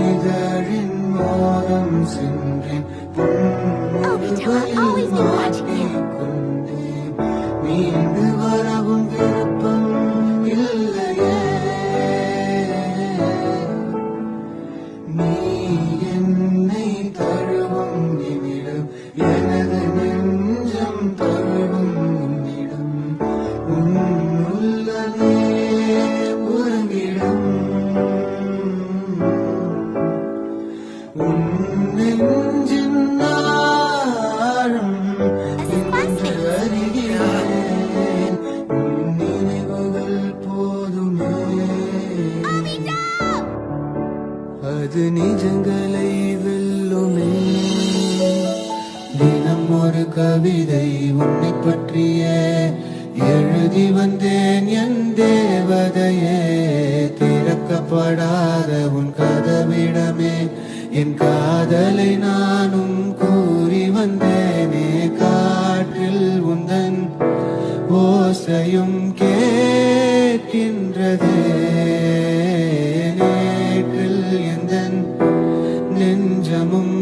இதழின் ஓரம் சென்றேன் கொண்டேன் மீண்டு வரவும் விருப்பம் இல்லையே நீ என்னை தழுவும் நிமிடம் எனது நெஞ்சம் தழுவும் உன்னிடம் உள்ளதே ஒருங்கிடம் உன் நெஞ்சின் ஆழம் இன்று அறிகிறேன் உன் நினைவுகள் போதுமே அது நிஜங்களை வெல்லுமே தினம் ஒரு கவிதை உன்னை பற்றிய எழுதி வந்தேன் என் தேவதையே திறக்கப்படாத உன் கதவிடமே என் காதலை நானும் கூறி வந்தேனே காற்றில் உந்தன் ஓசையும் கேட்கின்றதே நேற்றில் எந்தன் நெஞ்சமும்